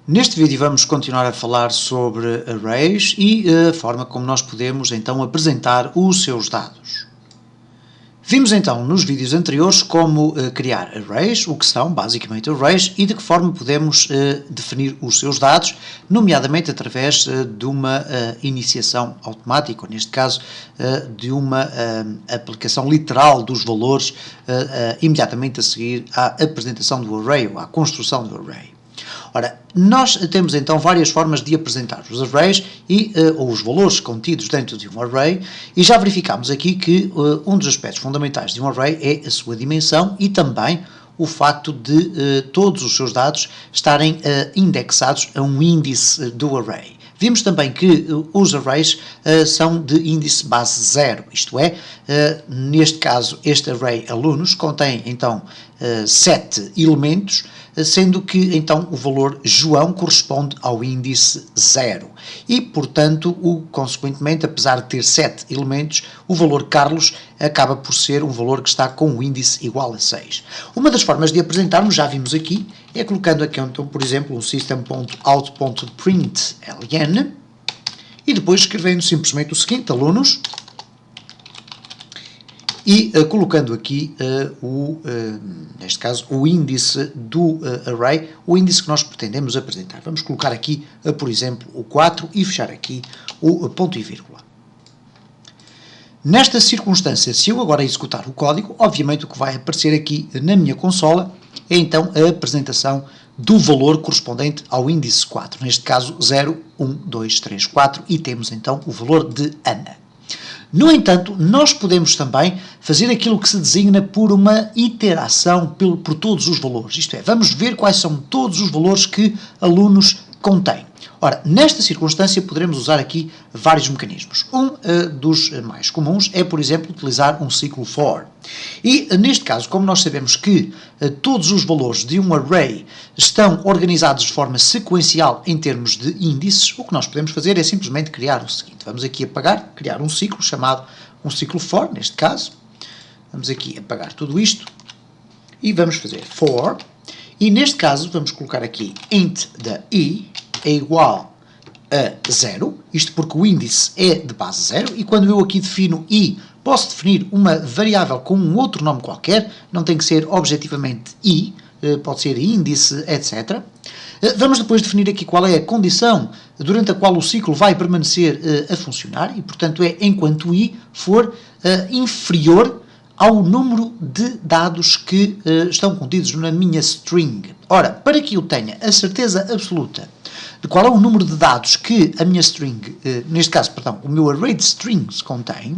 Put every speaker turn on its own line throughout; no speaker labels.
Neste vídeo vamos continuar a falar sobre arrays e a forma como nós podemos então apresentar os seus dados. Vimos então nos vídeos anteriores como criar arrays, o que são basicamente arrays e de que forma podemos definir os seus dados, nomeadamente através de uma iniciação automática, ou neste caso de uma aplicação literal dos valores imediatamente a seguir à apresentação do array ou à construção do array. Ora, nós temos então várias formas de apresentar os arrays ou os valores contidos dentro de um array e já verificámos aqui que um dos aspectos fundamentais de um array é a sua dimensão e também o facto de todos os seus dados estarem indexados a um índice do array. Vimos também que os arrays são de índice base 0, isto é, neste caso este array alunos contém então 7 elementos, sendo que então o valor João corresponde ao índice 0 e, portanto, consequentemente, apesar de ter 7 elementos, o valor Carlos acaba por ser um valor que está com o índice igual a 6. Uma das formas de apresentarmos, já vimos aqui, é colocando aqui então, por exemplo, um system.out.println e depois escrevendo simplesmente o seguinte, alunos, e colocando aqui neste caso, o índice do array, o índice que nós pretendemos apresentar. Vamos colocar aqui, por exemplo, o 4 e fechar aqui o ponto e vírgula. Nesta circunstância, se eu agora executar o código, obviamente o que vai aparecer aqui na minha consola é então a apresentação do valor correspondente ao índice 4, neste caso 0, 1, 2, 3, 4, e temos então o valor de Ana. No entanto, nós podemos também fazer aquilo que se designa por uma iteração por todos os valores, isto é, vamos ver quais são todos os valores que alunos contêm. Ora, nesta circunstância poderemos usar aqui vários mecanismos. Um dos mais comuns é, por exemplo, utilizar um ciclo for. E neste caso, como nós sabemos que todos os valores de um array estão organizados de forma sequencial em termos de índices, o que nós podemos fazer é simplesmente criar o seguinte. Vamos aqui apagar, criar um ciclo chamado um ciclo for, neste caso. Vamos aqui apagar tudo isto e vamos fazer for. E neste caso vamos colocar aqui int da i é igual a 0, isto porque o índice é de base 0, e quando eu aqui defino i, posso definir uma variável com um outro nome qualquer, não tem que ser objetivamente i, pode ser índice, etc. Vamos depois definir aqui qual é a condição durante a qual o ciclo vai permanecer a funcionar, e portanto é enquanto i for inferior ao número de dados que estão contidos na minha string. Ora, para que eu tenha a certeza absoluta de qual é o número de dados que a minha string, neste caso, perdão, o meu array de strings contém,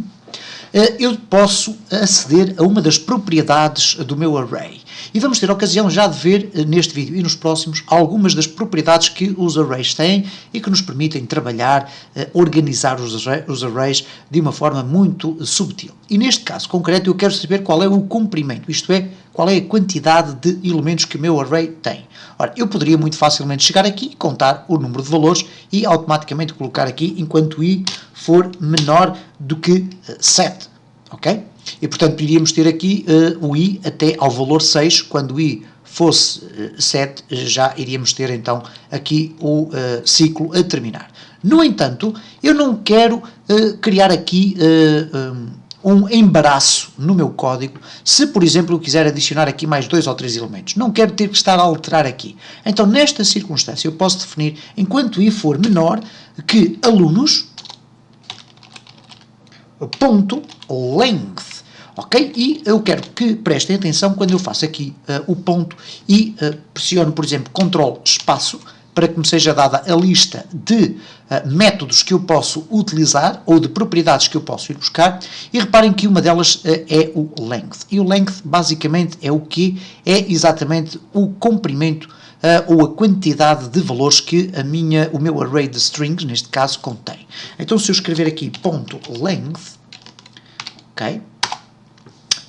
eu posso aceder a uma das propriedades do meu array. E vamos ter a ocasião já de ver neste vídeo e nos próximos algumas das propriedades que os arrays têm e que nos permitem trabalhar, organizar os arrays de uma forma muito subtil. E neste caso concreto eu quero saber qual é o comprimento, isto é, qual é a quantidade de elementos que o meu array tem. Ora, eu poderia muito facilmente chegar aqui, contar o número de valores e automaticamente colocar aqui enquanto i for menor do que 7, ok? E portanto iríamos ter aqui o i até ao valor 6, quando o i fosse 7 já iríamos ter então aqui o ciclo a terminar. No entanto, eu não quero criar aqui um embaraço no meu código, se por exemplo eu quiser adicionar aqui mais 2 ou 3 elementos, não quero ter que estar a alterar aqui. Então nesta circunstância eu posso definir, enquanto i for menor que alunos, ponto length, ok? E eu quero que prestem atenção quando eu faço aqui o ponto e pressiono, por exemplo, Ctrl espaço, para que me seja dada a lista de métodos que eu posso utilizar ou de propriedades que eu posso ir buscar, e reparem que uma delas é o length. E o length basicamente é o quê? É exatamente o comprimento ou a quantidade de valores que o meu array de strings, neste caso, contém. Então se eu escrever aqui ponto .length, ok?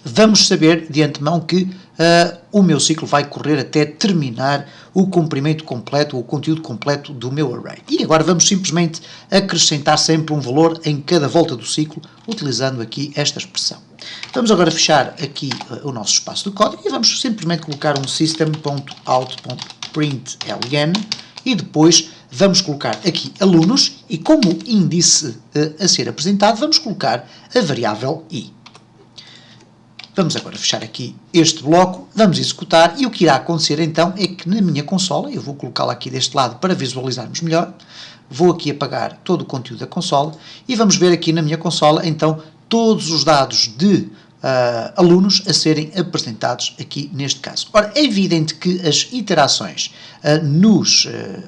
Vamos saber de antemão que o meu ciclo vai correr até terminar o comprimento completo, o conteúdo completo do meu array. E agora vamos simplesmente acrescentar sempre um valor em cada volta do ciclo, utilizando aqui esta expressão. Vamos agora fechar aqui o nosso espaço de código e vamos simplesmente colocar um system.out.println e depois vamos colocar aqui alunos e como índice a ser apresentado vamos colocar a variável i. Vamos agora fechar aqui este bloco, vamos executar e o que irá acontecer então é que na minha consola, eu vou colocá-la aqui deste lado para visualizarmos melhor, vou aqui apagar todo o conteúdo da consola e vamos ver aqui na minha consola então todos os dados de alunos a serem apresentados aqui neste caso. Ora, é evidente que as iterações nos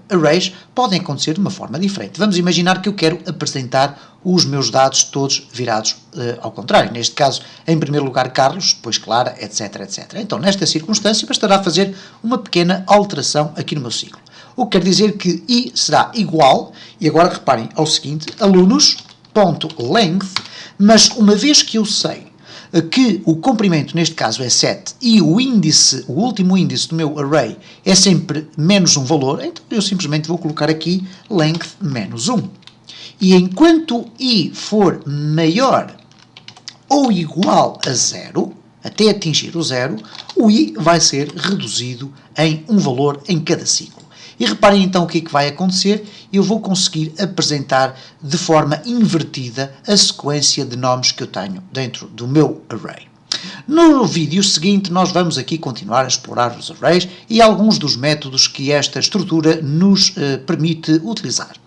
arrays podem acontecer de uma forma diferente. Vamos imaginar que eu quero apresentar os meus dados todos virados ao contrário. Neste caso, em primeiro lugar Carlos, depois Clara, etc, etc. Então, nesta circunstância, bastará fazer uma pequena alteração aqui no meu ciclo. O que quer dizer que i será igual, e agora reparem ao seguinte, alunos.length, mas uma vez que eu sei que o comprimento neste caso é 7 e o índice, o último índice do meu array é sempre menos um valor, então eu simplesmente vou colocar aqui length menos 1. E enquanto i for maior ou igual a 0, até atingir o 0, o i vai ser reduzido em um valor em cada ciclo. E reparem então o que é que vai acontecer, eu vou conseguir apresentar de forma invertida a sequência de nomes que eu tenho dentro do meu array. No vídeo seguinte nós vamos aqui continuar a explorar os arrays e alguns dos métodos que esta estrutura nos permite utilizar.